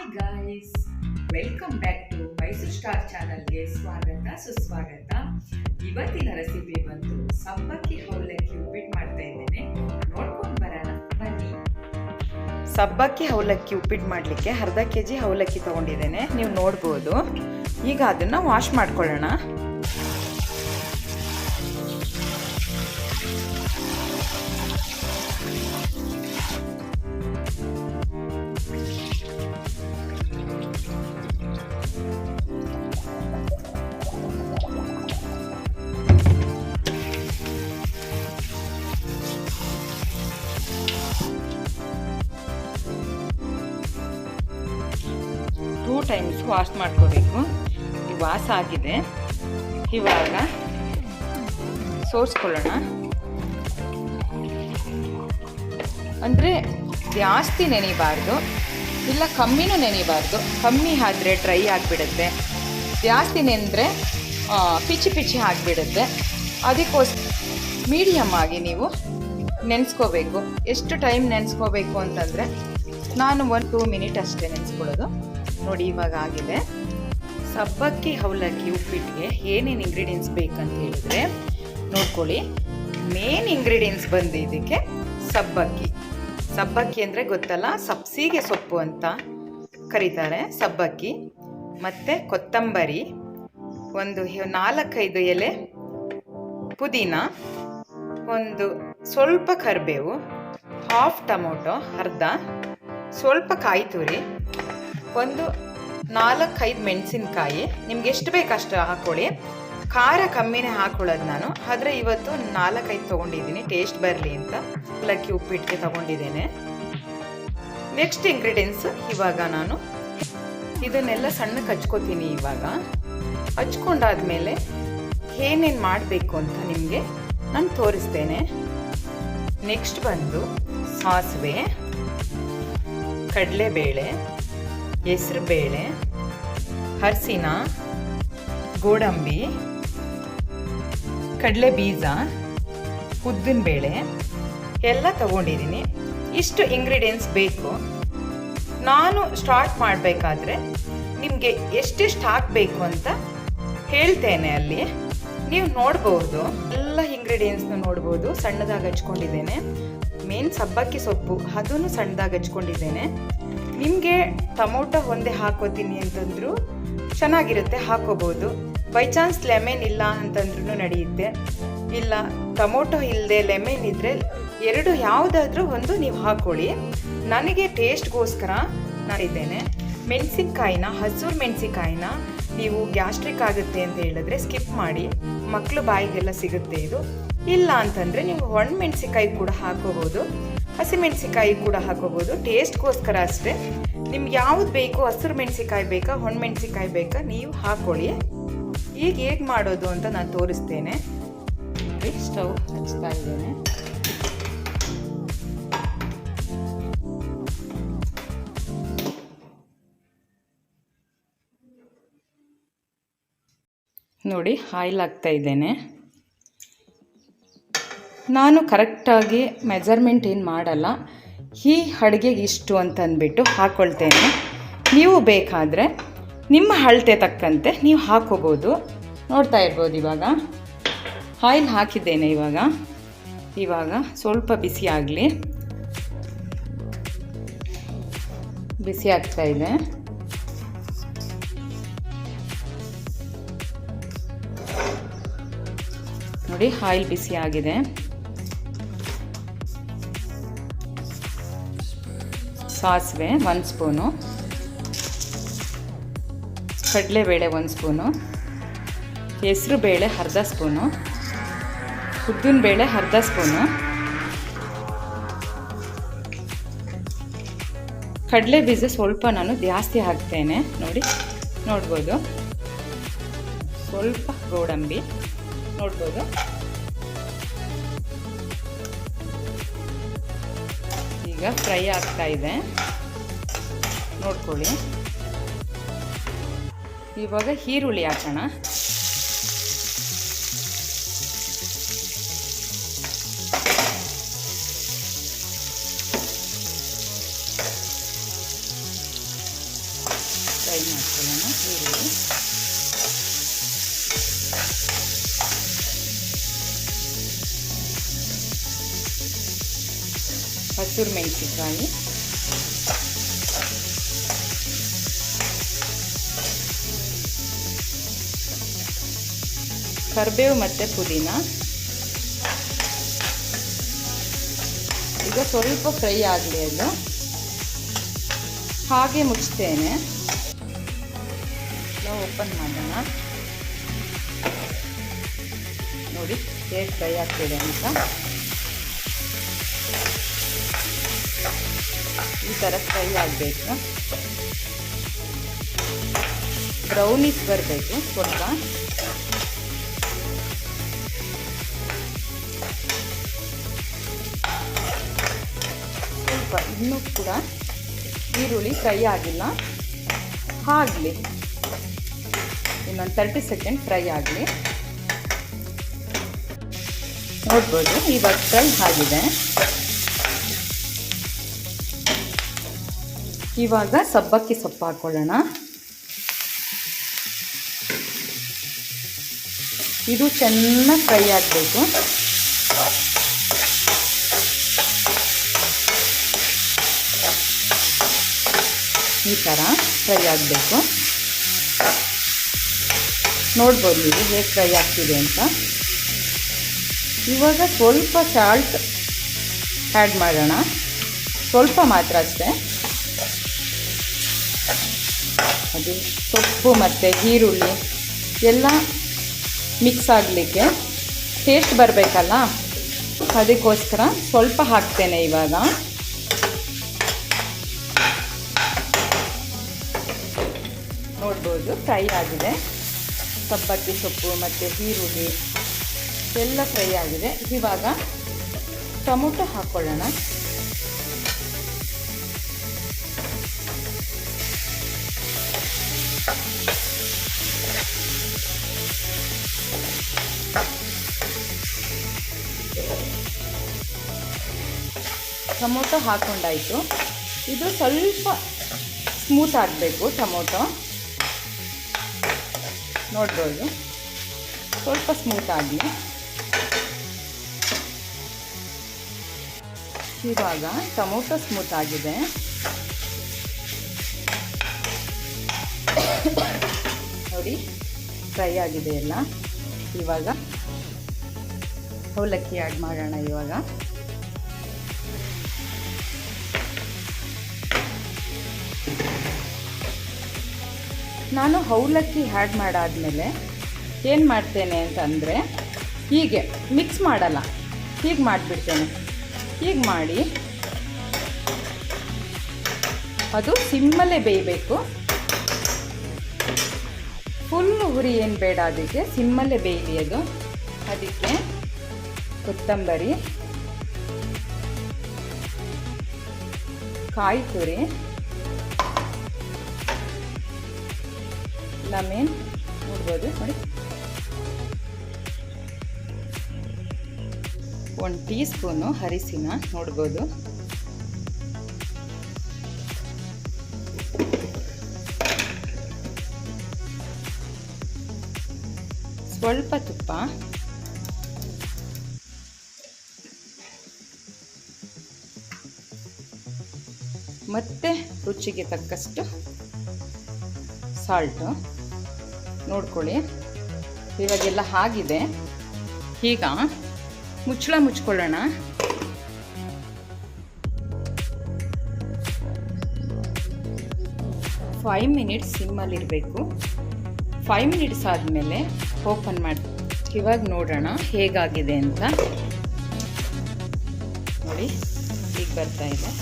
Hi guys, welcome back to Mysuru star ಚಾನಲ್ಗೆ ಸ್ವಾಗತ ಸುಸ್ವಾಗತ. ಇವತ್ತಿನ ರೆಸಿಪಿ ಬಂದು ಸಬ್ಬಕ್ಕಿ ಅವಲಕ್ಕಿ ಉಪ್ಪಿಟ್ಟು ಮಾಡ್ತಾ ಇದ್ದೇನೆ. ನೋಡ್ಕೊಂಡು ಬರೋಣ ಬನ್ನಿ. ಸಬ್ಬಕ್ಕಿ ಅವಲಕ್ಕಿ ಉಪ್ಪಿಟ್ಟು ಮಾಡಲಿಕ್ಕೆ ಅರ್ಧ ಕೆಜಿ ಅವಲಕ್ಕಿ ತಗೊಂಡಿದ್ದೇನೆ, ನೀವು ನೋಡ್ಬೋದು. ಈಗ ಅದನ್ನು ವಾಶ್ ಮಾಡ್ಕೊಳ್ಳೋಣ. ಟೂ ಟೈಮ್ಸ್ ವಾಶ್ ಮಾಡ್ಕೋಬೇಕು. ಈ ವಾಸ ಆಗಿದೆ, ಇವಾಗ ಸೋರಿಸ್ಕೊಳ್ಳೋಣ. ಅಂದರೆ ಜಾಸ್ತಿ ನೆನೆಯಬಾರ್ದು, ಇಲ್ಲ ಕಮ್ಮಿನೂ ನೆನೆಯಬಾರ್ದು. ಕಮ್ಮಿ ಆದರೆ ಡ್ರೈ ಆಗಿಬಿಡುತ್ತೆ, ಜಾಸ್ತಿ ನೆಂದರೆ ಪಿಚಿ ಪಿಚಿ ಆಗಿಬಿಡುತ್ತೆ. ಅದಕ್ಕೋಸ್ಕರ ಮೀಡಿಯಮ್ ಆಗಿ ನೀವು ನೆನೆಸ್ಕೋಬೇಕು. ಎಷ್ಟು ಟೈಮ್ ನೆನೆಸ್ಕೋಬೇಕು ಅಂತಂದರೆ ನಾನು 1-2 ಮಿನಿಟ್ ಅಷ್ಟೇ ನೆನೆಸ್ಕೊಳ್ಳೋದು. ನೋಡಿ, ಇವಾಗ ಆಗಿದೆ. ಸಬ್ಬಕ್ಕಿ ಅವಲಕ್ಕಿ ಉಪ್ಪಿಟ್ಟಿಗೆ ಏನೇನು ಇಂಗ್ರೀಡಿಯೆಂಟ್ಸ್ ಬೇಕಂತ ಹೇಳಿದ್ರೆ ನೋಡ್ಕೊಳ್ಳಿ. ಮೇನ್ ಇಂಗ್ರೀಡಿಯೆಂಟ್ಸ್ ಬಂದು ಇದಕ್ಕೆ ಸಬ್ಬಕ್ಕಿ ಅಂದರೆ ಗೊತ್ತಲ್ಲ, ಸಬ್ಸಿಗೆ ಸೊಪ್ಪು ಅಂತ ಕರೀತಾರೆ ಸಬ್ಬಕ್ಕಿ. ಮತ್ತು ಕೊತ್ತಂಬರಿ, ಒಂದು 4-5 ಎಲೆ ಪುದೀನ, ಒಂದು ಸ್ವಲ್ಪ ಕರಿಬೇವು, ಹಾಫ್ ಟೊಮೊಟೊ ಅರ್ಧ, ಸ್ವಲ್ಪ ಕಾಯಿ ತುರಿ, ಒಂದು 4-5 ಮೆಣಸಿನ್ಕಾಯಿ. ನಿಮ್ಗೆ ಎಷ್ಟು ಬೇಕಷ್ಟು ಹಾಕ್ಕೊಳ್ಳಿ. ಖಾರ ಕಮ್ಮಿನೇ ಹಾಕ್ಕೊಳ್ಳೋದು ನಾನು, ಆದರೆ ಇವತ್ತು 4-5 ತೊಗೊಂಡಿದ್ದೀನಿ ಟೇಸ್ಟ್ ಬರಲಿ ಅಂತ. ಅವಲಕ್ಕಿ ಉಪ್ಪಿಟ್ಟಿಗೆ ತೊಗೊಂಡಿದ್ದೇನೆ. ನೆಕ್ಸ್ಟ್ ಇಂಗ್ರೀಡಿಯೆಂಟ್ಸ್ ಇವಾಗ ನಾನು ಇದನ್ನೆಲ್ಲ ಸಣ್ಣಕ್ಕೆ ಹಚ್ಕೋತೀನಿ. ಇವಾಗ ಹಚ್ಕೊಂಡಾದ್ಮೇಲೆ ಏನೇನು ಮಾಡಬೇಕು ಅಂತ ನಿಮಗೆ ನಾನು ತೋರಿಸ್ತೇನೆ. ನೆಕ್ಸ್ಟ್ ಬಂದು ಸಾಸಿವೆ, ಕಡಲೆಬೇಳೆ, ಹೆಸರುಬೇಳೆ, ಅರಿಶಿನ, ಗೋಡಂಬಿ, ಕಡಲೆ ಬೀಜ, ಉದ್ದಿನಬೇಳೆ ಎಲ್ಲ ತಗೊಂಡಿದ್ದೀನಿ. ಇಷ್ಟು ಇಂಗ್ರೀಡಿಯೆಂಟ್ಸ್ ಬೇಕು. ನಾನು ಸ್ಟಾರ್ಟ್ ಮಾಡಬೇಕಾದ್ರೆ ನಿಮಗೆ ಎಷ್ಟೆಷ್ಟು ಹಾಕಬೇಕು ಅಂತ ಹೇಳ್ತೇನೆ. ಅಲ್ಲಿ ನೀವು ನೋಡ್ಬೋದು, ಎಲ್ಲ ಇಂಗ್ರೀಡಿಯೆಂಟ್ಸ್ನ ನೋಡ್ಬೋದು. ಸಣ್ಣದಾಗಿ ಹಚ್ಕೊಂಡಿದ್ದೇನೆ. ಮೇನ್ ಸಬ್ಬಕ್ಕಿ ಸೊಪ್ಪು ಅದನ್ನು ಸಣ್ಣದಾಗಿ ಹಚ್ಕೊಂಡಿದ್ದೇನೆ. ನಿಮಗೆ ಟೊಮೊಟೊ ಒಂದೇ ಹಾಕೋತೀನಿ ಅಂತಂದರೂ ಚೆನ್ನಾಗಿರುತ್ತೆ, ಹಾಕೋಬೋದು. ಬೈ ಚಾನ್ಸ್ ಲೆಮನ್ ಇಲ್ಲ ಅಂತಂದ್ರೂ ನಡೆಯುತ್ತೆ. ಇಲ್ಲ ಟೊಮೊಟೊ ಇಲ್ಲದೆ ಲೆಮನ್ ಇದ್ದರೆ 2 ಯಾವುದಾದ್ರೂ ಒಂದು ನೀವು ಹಾಕ್ಕೊಳ್ಳಿ. ನನಗೆ ಟೇಸ್ಟ್ಗೋಸ್ಕರ ನಾನಿದ್ದೇನೆ. ಮೆಣಸಿನ್ಕಾಯಿನ, ಹಸಿರು ಮೆಣಸಿನ್ಕಾಯಿನ ನೀವು ಗ್ಯಾಸ್ಟ್ರಿಕ್ ಆಗುತ್ತೆ ಅಂತ ಹೇಳಿದ್ರೆ ಸ್ಕಿಪ್ ಮಾಡಿ, ಮಕ್ಕಳು ಬಾಯಿಗೆಲ್ಲ ಸಿಗುತ್ತೆ ಇದು. ಇಲ್ಲ ಅಂತಂದರೆ ನೀವು ಒಣಮೆಣಸಿನ್ಕಾಯಿ ಕೂಡ ಹಾಕೋಬೋದು, ಹಸಿಮೆಣಸಿನ್ಕಾಯಿ ಕೂಡ ಹಾಕೋಬೋದು. ಟೇಸ್ಟ್ಗೋಸ್ಕರ ಅಷ್ಟೇ. ನಿಮ್ಗೆ ಯಾವುದು ಬೇಕು, ಹಸಿರು ಮೆಣಸಿನ್ಕಾಯಿ ಬೇಕಾ ಒಣಮೆಣಸಿನ್ಕಾಯಿ ಬೇಕಾ ನೀವು ಹಾಕ್ಕೊಳ್ಳಿ. ಈಗ ಹೇಗೆ ಮಾಡೋದು ಅಂತ ನಾನು ತೋರಿಸ್ತೇನೆ. ಸ್ಟವ್ ಹಚ್ತಾ ಇದ್ದೇನೆ. ನೋಡಿ, ಆಯಿಲ್ ಹಾಕ್ತಾ ಇದ್ದೇನೆ. ನಾನು ಕರೆಕ್ಟಾಗಿ ಮೆಜರ್ಮೆಂಟ್ ಏನು ಮಾಡಲ್ಲ. ಈ ಅಡುಗೆಗೆ ಇಷ್ಟು ಅಂತಂದ್ಬಿಟ್ಟು ಹಾಕ್ಕೊಳ್ತೇನೆ. ನೀವು ಬೇಕಾದರೆ ನಿಮ್ಮ ಅಳತೆ ತಕ್ಕಂತೆ ನೀವು ಹಾಕ್ಕೋಬೋದು. ನೋಡ್ತಾ ಇರ್ಬೋದು. ಇವಾಗ ಆಯಿಲ್ ಹಾಕಿದ್ದೇನೆ. ಇವಾಗ ಸ್ವಲ್ಪ ಬಿಸಿ ಆಗಲಿ. ಬಿಸಿ ಆಗ್ತಾ ಇದೆ. ನೋಡಿ, ಆಯಿಲ್ ಬಿಸಿ ಆಗಿದೆ. ಸಾಸಿವೆ 1 ಸ್ಪೂನು, ಕಡಲೆಬೇಳೆ 1 ಸ್ಪೂನು, ಹೆಸರುಬೇಳೆ ಅರ್ಧ ಸ್ಪೂನು, ಉದ್ದಿನಬೇಳೆ ಅರ್ಧ ಸ್ಪೂನು, ಕಡಲೆ ಬೀಜ ಸ್ವಲ್ಪ ನಾನು ಜಾಸ್ತಿ ಹಾಕ್ತೇನೆ. ನೋಡ್ಬೋದು. ಸ್ವಲ್ಪ ಗೋಡಂಬಿ ನೋಡ್ಬೋದು. ಈಗ ಫ್ರೈ ಆಗ್ತಾ ಇದೆ, ನೋಡ್ಕೊಳ್ಳಿ. ಇವಾಗ ಈರುಳ್ಳಿ ಹಾಕೋಣ. ಫ್ರೈ ಮಾಡ್ಕೊಳ್ಳೋಣ. ಈರುಳ್ಳಿ, ಹಸಿರು ಮೆಣಸಿನಕಾಯಿ, ಕರಿಬೇವು ಮತ್ತು ಪುದೀನ. ಈಗ ಸ್ವಲ್ಪ ಫ್ರೈ ಆಗಲಿ ಅದು. ಹಾಗೆ ಮುಚ್ತೇನೆ. ಓಪನ್ ಮಾಡೋಣ. ನೋಡಿ ಹೇಗೆ ಫ್ರೈ ಆಗ್ತಿದೆ ಅಂತ. ಈ ಥರ ಫ್ರೈ ಆಗಬೇಕು. ಬ್ರೌನಿಸ್ ಬರಬೇಕು ಸ್ವಲ್ಪ. ಸ್ವಲ್ಪ ಇನ್ನೂ ಕೂಡ ಈರುಳ್ಳಿ ಫ್ರೈ ಆಗಿಲ್ಲ, ಆಗಲಿ ಇನ್ನೊಂದು 30 ಸೆಕೆಂಡ್ ಫ್ರೈ ಆಗಲಿ. ನೋಡ್ಬೋದು ಇವಾಗ ಫ್ರೈ ಆಗಿದೆ. ಇವಾಗ ಸಬ್ಬಕ್ಕಿ ಸೊಪ್ಪು ಹಾಕ್ಕೊಳ್ಳೋಣ. ಇದು ಚೆನ್ನಾಗಿ ಫ್ರೈ ಆಗಬೇಕು. ಈ ಥರ ಫ್ರೈ ಆಗಬೇಕು. ನೋಡ್ಬೋದು ನೀವು ಹೇಗೆ ಫ್ರೈ ಆಗ್ತಿದೆ ಅಂತ. ಇವಾಗ ಸ್ವಲ್ಪ ಸಾಲ್ಟ್ ಆ್ಯಡ್ ಮಾಡೋಣ, ಸ್ವಲ್ಪ ಮಾತ್ರ ಅಷ್ಟೇ. ಅದು ಸೊಪ್ಪು ಮತ್ತು ಈರುಳ್ಳಿ ಎಲ್ಲ ಮಿಕ್ಸ್ ಆಗಲಿಕ್ಕೆ ಟೇಸ್ಟ್ ಬರಬೇಕಲ್ಲ, ಅದಕ್ಕೋಸ್ಕರ ಸ್ವಲ್ಪ ಹಾಕ್ತೇನೆ ಇವಾಗ. ನೋಡ್ಬೋದು ಫ್ರೈ ಆಗಿದೆ. ಸಬ್ಬಕ್ಕಿ ಸೊಪ್ಪು ಮತ್ತು ಈರುಳ್ಳಿ ಎಲ್ಲ ಫ್ರೈ ಆಗಿದೆ. ಇವಾಗ ಟೊಮೊಟೊ ಹಾಕ್ಕೊಳ್ಳೋಣ. ಟೊಮೊಟೊ ಹಾಕ್ಕೊಂಡಾಯಿತು. ಇದು ಸ್ವಲ್ಪ ಸ್ಮೂತ್ ಆಗಬೇಕು ಟೊಮೊಟೊ. ನೋಡ್ಬೋದು ಸ್ವಲ್ಪ ಸ್ಮೂತ್ ಆಗಲಿ. ಇವಾಗ ಟೊಮೊಟೊ ಸ್ಮೂತ್ ಆಗಿದೆ. ನೋಡಿ ಫ್ರೈ ಆಗಿದೆ ಎಲ್ಲ. ಇವಾಗ ಅವಲಕ್ಕಿ ಆ್ಯಡ್ ಮಾಡೋಣ. ಇವಾಗ ನಾನು ಅವಲಕ್ಕಿ ಆ್ಯಡ್ ಮಾಡಾದಮೇಲೆ ಏನು ಮಾಡ್ತೇನೆ ಅಂತಂದರೆ, ಹೀಗೆ ಮಿಕ್ಸ್ ಮಾಡಲ್ಲ, ಹೀಗೆ ಮಾಡಿಬಿಡ್ತೇನೆ. ಹೀಗೆ ಮಾಡಿ ಅದು ಸಿಮ್ಮಲ್ಲೇ ಬೇಯಬೇಕು. ಫುಲ್ ಉರಿ ಏನು ಬೇಡ, ಅದಕ್ಕೆ ಸಿಮ್ಮಲ್ಲೇ ಬೇಯಲಿ ಅದು. ಅದಕ್ಕೆ ಕೊತ್ತಂಬರಿ, ಕಾಯಿ ತುರಿ, ಲೆಮನ್ ನೋಡ್ಬೋದು ನೋಡಿ, 1 ಟೀ ಸ್ಪೂನು ಅರಿಶಿನ ನೋಡ್ಬೋದು, ಸ್ವಲ್ಪ ತುಪ್ಪ, ಮತ್ತು ರುಚಿಗೆ ತಕ್ಕಷ್ಟು ಸಾಲ್ಟು ನೋಡ್ಕೊಳ್ಳಿ. ಇವಾಗೆಲ್ಲ ಆಗಿದೆ. ಈಗ ಮುಚ್ಚಳ ಮುಚ್ಕೊಳ್ಳೋಣ. ಫೈವ್ ಮಿನಿಟ್ಸ್ ಸಿಮ್ಮಲ್ಲಿರಬೇಕು. 5 ಮಿನಿಟ್ಸ್ ಆದಮೇಲೆ ಓಪನ್ ಮಾಡಿ ಇವಾಗ ನೋಡೋಣ ಹೇಗಾಗಿದೆ ಅಂತ. ನೋಡಿ ಈಗ ಬರ್ತಾ ಇದೆ,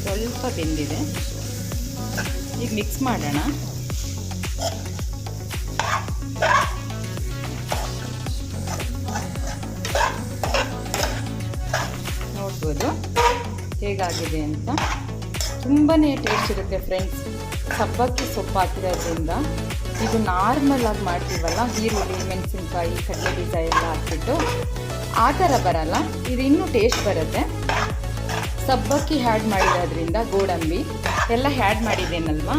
ಸ್ವಲ್ಪ ಬೆಂದಿದೆ. ಈಗ ಮಿಕ್ಸ್ ಮಾಡೋಣ. ನೋಡ್ಬೋದು ಹೇಗಾಗಿದೆ ಅಂತ. ತುಂಬಾ ಟೇಸ್ಟ್ ಇರುತ್ತೆ ಫ್ರೆಂಡ್ಸ್. ಸಬ್ಬಕ್ಕಿ ಸೊಪ್ಪು ಹಾಕಿರೋದ್ರಿಂದ ಇದು ನಾರ್ಮಲ್ ಆಗಿ ಮಾಡ್ತೀವಲ್ಲ, ಈರುಳ್ಳಿ, ಮೆಣಸಿನ್ಕಾಯಿ, ಕಡಲೆ ಬೀಜ ಎಲ್ಲ ಹಾಕ್ಬಿಟ್ಟು ಆ ಥರ ಬರಲ್ಲ. ಇದು ಇನ್ನೂ ಟೇಸ್ಟ್ ಬರುತ್ತೆ. ಸಬ್ಬಕ್ಕಿ ಹ್ಯಾಡ್ ಮಾಡಿರೋದ್ರಿಂದ ಗೋಡಂಬಿ ಎಲ್ಲ ಹ್ಯಾಡ್ ಮಾಡಿದ್ದೇನಲ್ವಾ,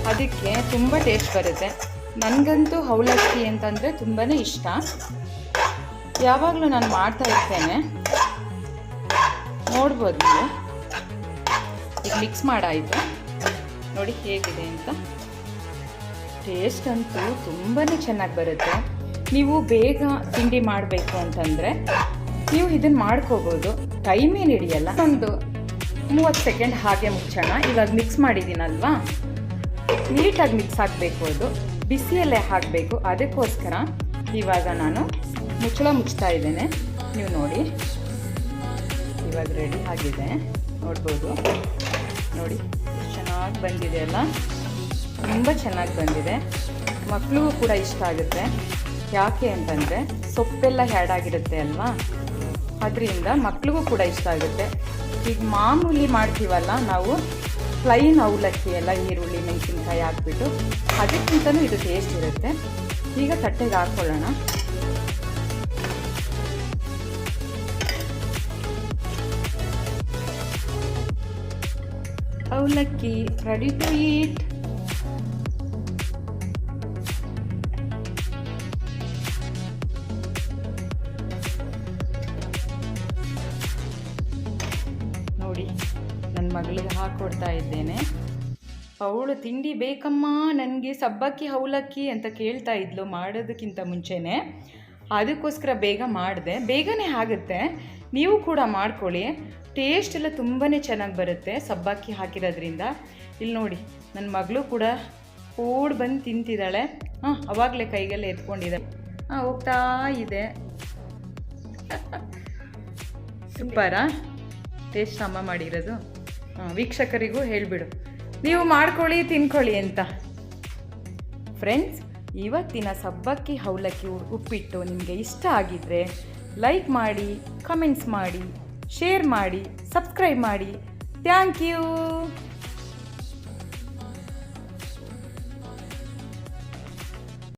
ಅದಕ್ಕೆ ತುಂಬ ಟೇಸ್ಟ್ ಬರುತ್ತೆ. ನನಗಂತೂ ಅವಲಕ್ಕಿ ಅಂತಂದರೆ ತುಂಬಾ ಇಷ್ಟ. ಯಾವಾಗಲೂ ನಾನು ಮಾಡ್ತಾ ಇರ್ತೇನೆ, ನೋಡ್ಬೋದು ನೀವು. ಈಗ ಮಿಕ್ಸ್ ಮಾಡಾಯಿತು, ನೋಡಿ ಹೇಗಿದೆ ಅಂತ. ಟೇಸ್ಟ್ ಅಂತೂ ತುಂಬಾ ಚೆನ್ನಾಗಿ ಬರುತ್ತೆ. ನೀವು ಬೇಗ ತಿಂಡಿ ಮಾಡಬೇಕು ಅಂತಂದರೆ ನೀವು ಇದನ್ನು ಮಾಡ್ಕೋಬೋದು, ಟೈಮ್ ಏನು ಹಿಡಿಯಲ್ಲ. ಒಂದು 30 ಸೆಕೆಂಡ್ ಹಾಗೆ ಮುಚ್ಚೋಣ. ಇವಾಗ ಮಿಕ್ಸ್ ಮಾಡಿದ್ದೀನಲ್ವಾ, ನೀಟಾಗಿ ಮಿಕ್ಸ್ ಆಗಬೇಕು, ಅದು ಬಿಸಿಯಲ್ಲೇ ಹಾಕಬೇಕು. ಅದಕ್ಕೋಸ್ಕರ ಇವಾಗ ನಾನು ಮುಚ್ಚಳ ಮುಚ್ತಾ ಇದ್ದೇನೆ. ನೀವು ನೋಡಿ, ಇವಾಗ ರೆಡಿ ಆಗಿದೆ, ನೋಡ್ಬೋದು. ನೋಡಿ ಚೆನ್ನಾಗಿ ಬಂದಿದೆ ಅಲ್ಲ, ತುಂಬ ಚೆನ್ನಾಗಿ ಬಂದಿದೆ. ಮಕ್ಕಳಿಗೂ ಕೂಡ ಇಷ್ಟ ಆಗುತ್ತೆ. ಯಾಕೆ ಅಂತಂದರೆ ಸೊಪ್ಪೆಲ್ಲ ಹ್ಯಾಡ್ ಆಗಿರುತ್ತೆ ಅಲ್ವಾ, ಅದರಿಂದ ಮಕ್ಳಿಗೂ ಕೂಡ ಇಷ್ಟ ಆಗುತ್ತೆ. ಈಗ ಮಾಮೂಲಿ ಮಾಡ್ತೀವಲ್ಲ ನಾವು ಪ್ಲೈನ್ ಅವಲಕ್ಕಿ ಎಲ್ಲ ಈರುಳ್ಳಿ ಮೆಣಸಿನ್ಕಾಯಿ ಹಾಕ್ಬಿಟ್ಟು, ಅದಕ್ಕಿಂತಲೂ ಇದು ಟೇಸ್ಟ್ ಇರುತ್ತೆ. ಈಗ ತಟ್ಟೆಗೆ ಹಾಕ್ಕೊಳ್ಳೋಣ. ಅವಲಕ್ಕಿ ರೆಡಿ ಟು ಈಟ್. ನೋಡಿ, ನನ್ನ ಮಗಳಿಗೆ ಹಾಕ್ಕೊಡ್ತಾ ಇದ್ದೇನೆ. ಅವಳು ತಿಂಡಿ ಬೇಕಮ್ಮ ನನಗೆ ಸಬ್ಬಕ್ಕಿ ಅವಲಕ್ಕಿ ಅಂತ ಕೇಳ್ತಾ ಇದ್ಲು ಮಾಡೋದಕ್ಕಿಂತ ಮುಂಚೆನೇ. ಅದಕ್ಕೋಸ್ಕರ ಬೇಗ ಮಾಡಿದೆ. ಬೇಗನೆ ಆಗುತ್ತೆ, ನೀವು ಕೂಡ ಮಾಡ್ಕೊಳ್ಳಿ. ಟೇಸ್ಟ್ ಎಲ್ಲ ತುಂಬಾ ಚೆನ್ನಾಗಿ ಬರುತ್ತೆ ಸಬ್ಬಕ್ಕಿ ಹಾಕಿರೋದ್ರಿಂದ. ಇಲ್ಲಿ ನೋಡಿ, ನನ್ನ ಮಗಳು ಕೂಡ ಓಡ್ ಬಂದು ತಿಂತಿದ್ದಾಳೆ. ಅವಾಗಲೇ ಕೈಗೆಲ್ಲ ಎತ್ಕೊಂಡಿದ್ದಾಳೆ. ಹೋಗ್ತಾ ಇದೆ. ಸೂಪರಾ ಟೇಸ್ಟ್ ಅಮ್ಮ ಮಾಡಿರೋದು. ವೀಕ್ಷಕರಿಗೂ ಹೇಳಿಬಿಡು, ನೀವು ಮಾಡ್ಕೊಳ್ಳಿ ತಿನ್ಕೊಳ್ಳಿ ಅಂತ. ಫ್ರೆಂಡ್ಸ್, ಇವತ್ತಿನ ಸಬ್ಬಕ್ಕಿ ಅವಲಕ್ಕಿ ಉಪ್ಪಿಟ್ಟು ನಿಮಗೆ ಇಷ್ಟ ಆಗಿದ್ದರೆ ಲೈಕ್ ಮಾಡಿ, ಕಮೆಂಟ್ಸ್ ಮಾಡಿ, ಶೇರ್ ಮಾಡಿ, ಸಬ್ಸ್ಕ್ರೈಬ್ ಮಾಡಿ. Thank you.